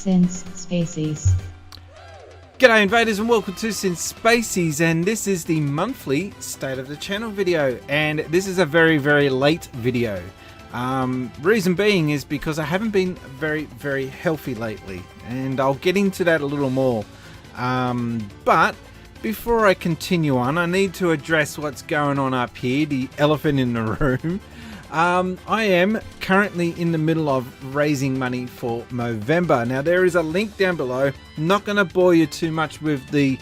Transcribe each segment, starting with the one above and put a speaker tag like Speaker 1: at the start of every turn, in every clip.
Speaker 1: Since Spacies.
Speaker 2: G'day invaders and welcome to Since Spacies, and this is the monthly state of the channel video, and this is a very late video. Reason being is because I haven't been very healthy lately, and I'll get into that a little more. But before I continue on, I need to address what's going on up here, the elephant in the room. I am currently in the middle of raising money for Movember. Now there is a link down below. I'm not going to bore you too much with the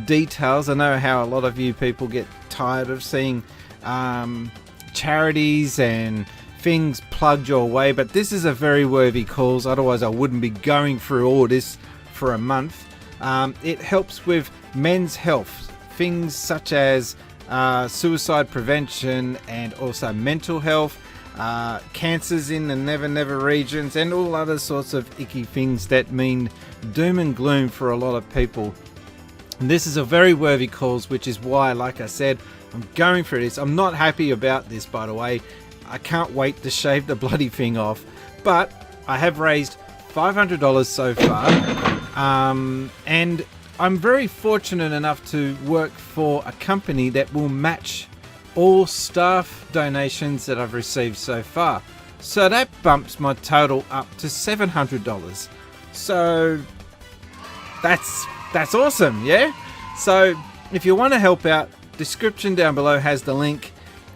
Speaker 2: details. I know how a lot of you people get tired of seeing charities and things plugged your way, but this is a very worthy cause. Otherwise I wouldn't be going through all this for a month. It helps with men's health, things such as suicide prevention and also mental health, cancers in the never regions, and all other sorts of icky things that mean doom and gloom for a lot of people. And this is a very worthy cause, which is why, like I said, I'm going through this. I'm not happy about this, by the way. I can't wait to shave the bloody thing off, but I have raised $500 so far, and I'm very fortunate enough to work for a company that will match all staff donations that I've received so far. So that bumps my total up to $700. So that's awesome, yeah? So if you want to help out, description down below has the link.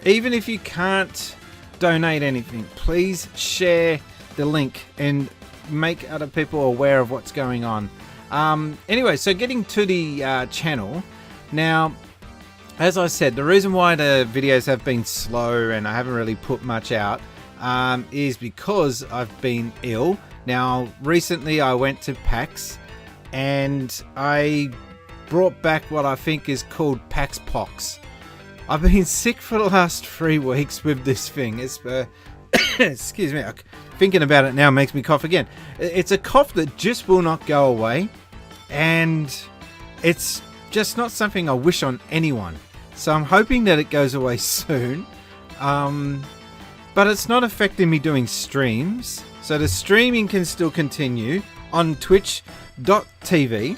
Speaker 2: Even if you can't donate anything, please share the link and make other people aware of what's going on. Anyway, so getting to the channel now, as I said, the reason why the videos have been slow and I haven't really put much out is because I've been ill. Now recently I went to PAX and I brought back what I think is called PAX pox. I've been sick for the last 3 weeks with this thing. It's excuse me, thinking about it now makes me cough again. It's a cough that just will not go away, and it's just not something I wish on anyone. So I'm hoping that it goes away soon. But it's not affecting me doing streams. So the streaming can still continue on twitch.tv.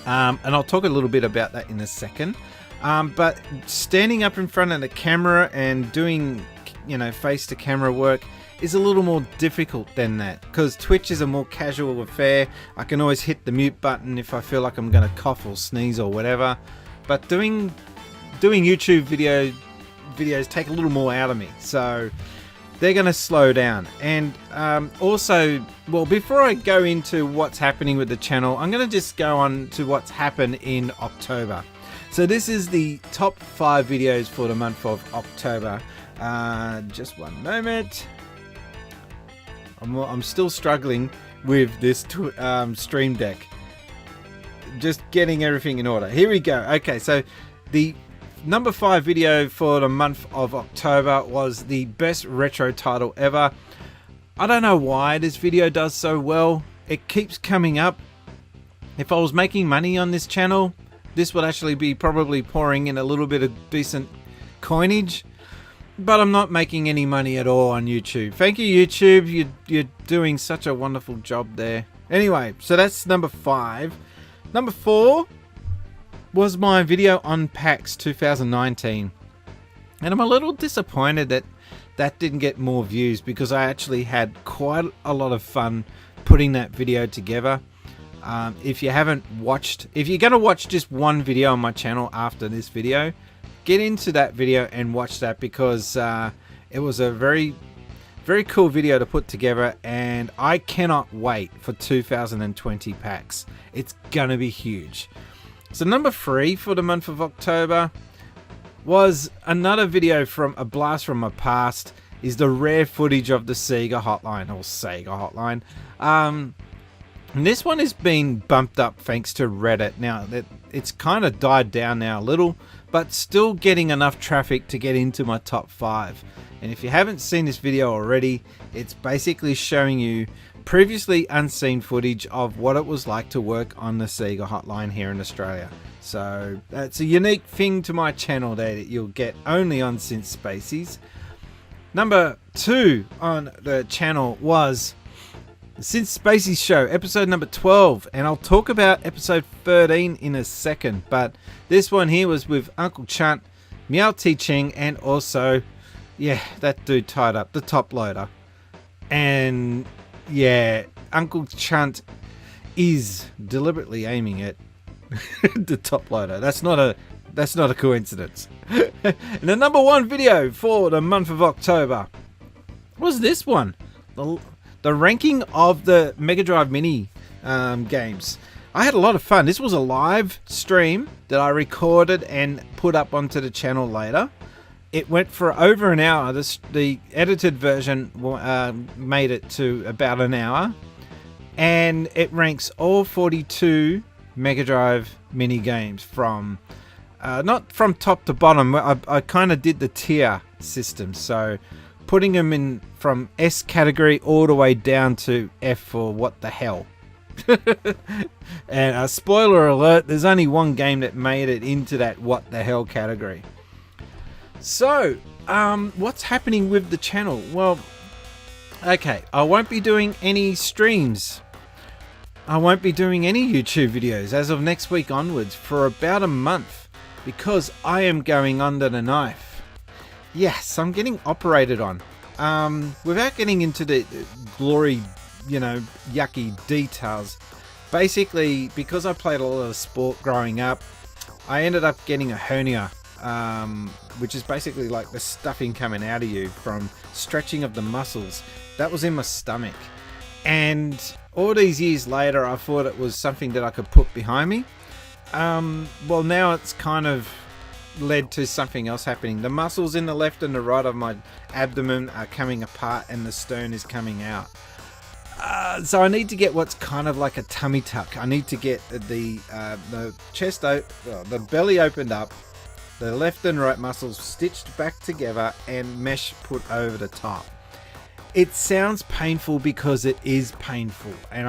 Speaker 2: And I'll talk a little bit about that in a second. But standing up in front of the camera and doing, face to camera work is a little more difficult than that, because Twitch is a more casual affair. I can always hit the mute button if I feel like I'm going to cough or sneeze or whatever. But doing YouTube videos take a little more out of me, so they're going to slow down. And also, well, before I go into what's happening with the channel, I'm going to just go on to what's happened in October. So this is the top 5 videos for the month of October. Just one moment. I'm still struggling with this stream deck. Just getting everything in order. Here we go. Okay, so the number 5 video for the month of October was the best retro title ever. I don't know why this video does so well. It keeps coming up. If I was making money on this channel, this would actually be probably pouring in a little bit of decent coinage. But I'm not making any money at all on YouTube. Thank you, YouTube. You're doing such a wonderful job there. Anyway, so that's number 5. Number 4 was my video on PAX 2019. And I'm a little disappointed that that didn't get more views, because I actually had quite a lot of fun putting that video together. If you haven't watched, if you're going to watch just one video on my channel after this video, get into that video and watch that, because it was a very cool video to put together, and I cannot wait for 2020 PAX. It's gonna be huge. So number 3 for the month of October was another video from a blast from my past, is the rare footage of the Sega Hotline. And this one has been bumped up thanks to Reddit. Now that it's kind of died down now a little, but still getting enough traffic to get into my top 5. And if you haven't seen this video already, it's basically showing you previously unseen footage of what it was like to work on the Sega Hotline here in Australia. So that's a unique thing to my channel there that you'll get only on Since Spacies. Number 2 on the channel was Since Spacies Show, episode number 12, and I'll talk about episode 13 in a second, but this one here was with Uncle Chunt, Meow Teaching, and also, yeah, that dude tied up, the top loader. And yeah, Uncle Chunt is deliberately aiming at the top loader. That's not a coincidence. And the number one video for the month of October was this one. The ranking of the Mega Drive Mini games. I had a lot of fun. This was a live stream that I recorded and put up onto the channel later. It went for over an hour. The edited version made it to about an hour. And it ranks all 42 Mega Drive Mini games from, not from top to bottom. I kind of did the tier system. So putting them in from S category all the way down to F for what the hell. And spoiler alert, there's only one game that made it into that what the hell category. So, what's happening with the channel? Well, okay, I won't be doing any streams. I won't be doing any YouTube videos as of next week onwards for about a month because I am going under the knife. Yes, I'm getting operated on. Without getting into the glory, yucky details, basically, because I played a lot of sport growing up, I ended up getting a hernia, which is basically like the stuffing coming out of you from stretching of the muscles. That was in my stomach. And all these years later, I thought it was something that I could put behind me. Well, now it's kind of led to something else happening. The muscles in the left and the right of my abdomen are coming apart and the stone is coming out. So I need to get what's kind of like a tummy tuck. I need to get the chest the belly opened up, the left and right muscles stitched back together and mesh put over the top. It sounds painful because it is painful, and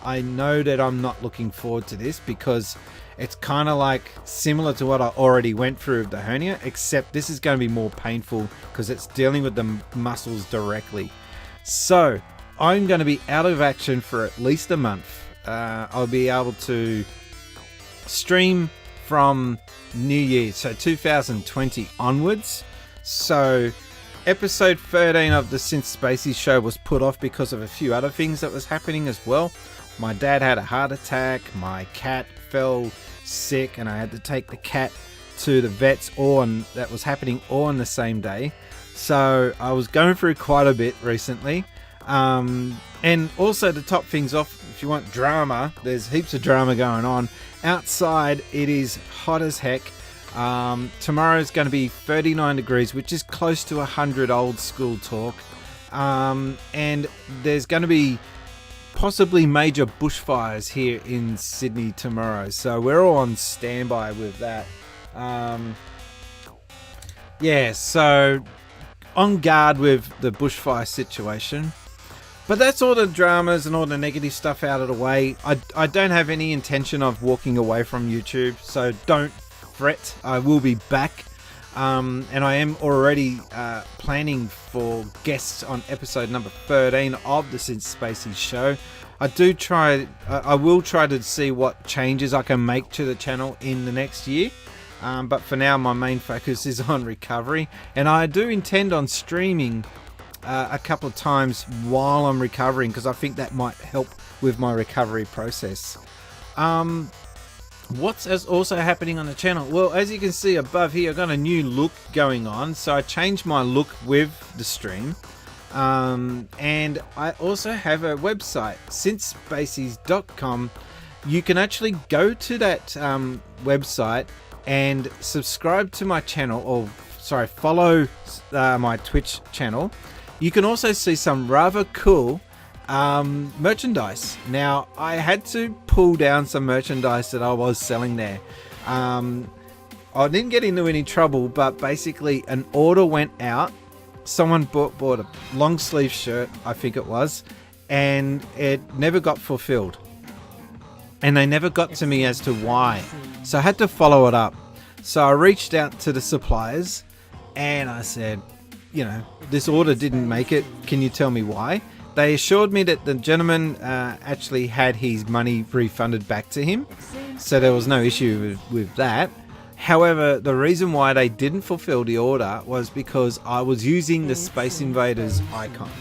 Speaker 2: I know that I'm not looking forward to this because it's kind of like similar to what I already went through with the hernia, except this is going to be more painful because it's dealing with the muscles directly. So I'm going to be out of action for at least a month. I'll be able to stream from New Year, so 2020 onwards. So episode 13 of the Since Spacies Show was put off because of a few other things that was happening as well. My dad had a heart attack, my cat fell sick, and I had to take the cat to the vets that was happening all on the same day. So I was going through quite a bit recently. And also to top things off, if you want drama, there's heaps of drama going on. Outside it is hot as heck. Tomorrow is going to be 39 degrees, which is close to 100 old school talk. And there's going to be possibly major bushfires here in Sydney tomorrow. So we're all on standby with that. Yeah, so on guard with the bushfire situation. But that's all the dramas and all the negative stuff out of the way. I don't have any intention of walking away from YouTube, so don't fret. I will be back. And I am already planning for guests on episode number 13 of the Since Spacies Show. I will try to see what changes I can make to the channel in the next year. But for now, my main focus is on recovery. And I do intend on streaming a couple of times while I'm recovering, because I think that might help with my recovery process. What's also happening on the channel? Well, as you can see above here, I've got a new look going on. So I changed my look with the stream. And I also have a website, sincespacies.com. You can actually go to that website and subscribe to my channel, follow my Twitch channel. You can also see some rather cool merchandise. Now, I had to pull down some merchandise that I was selling there. I didn't get into any trouble, but basically an order went out. Someone bought a long sleeve shirt, I think it was, and it never got fulfilled. And they never got to me as to why. So I had to follow it up. So I reached out to the suppliers and I said, this order didn't make it. Can you tell me why? They assured me that the gentleman actually had his money refunded back to him, so there was no issue with that. However, the reason why they didn't fulfill the order was because I was using the Space Invaders icon.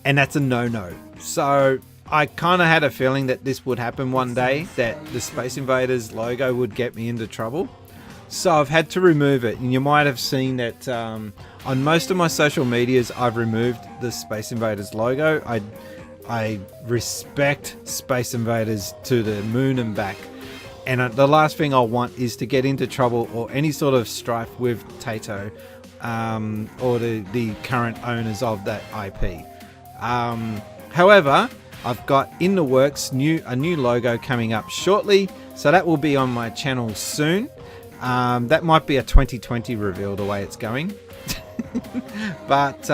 Speaker 2: And that's a no-no. So I kind of had a feeling that this would happen one day, that the Space Invaders logo would get me into trouble. So I've had to remove it. And you might have seen that on most of my social medias, I've removed the Space Invaders logo. I respect Space Invaders to the moon and back. And the last thing I want is to get into trouble or any sort of strife with Taito or the current owners of that IP. However, I've got in the works a new logo coming up shortly, so that will be on my channel soon. That might be a 2020 reveal the way it's going. But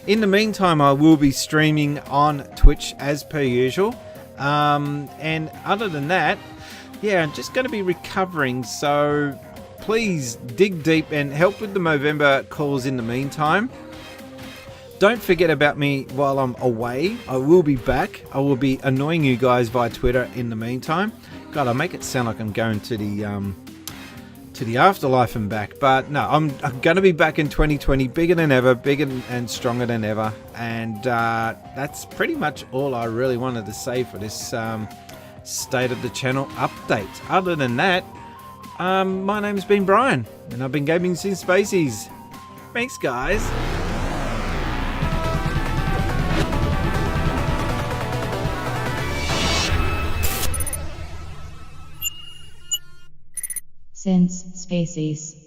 Speaker 2: in the meantime, I will be streaming on Twitch as per usual. And other than that, yeah, I'm just going to be recovering, so please dig deep and help with the Movember calls in the meantime. Don't forget about me while I'm away. I will be back. I will be annoying you guys via Twitter in the meantime. God, I make it sound like I'm going to the afterlife and back, but no, I'm going to be back in 2020, bigger than ever, bigger and stronger than ever, and that's pretty much all I really wanted to say for this state of the channel update. Other than that, my name's been Brian, and I've been gaming since Spacies. Thanks, guys.
Speaker 1: Since Spacies.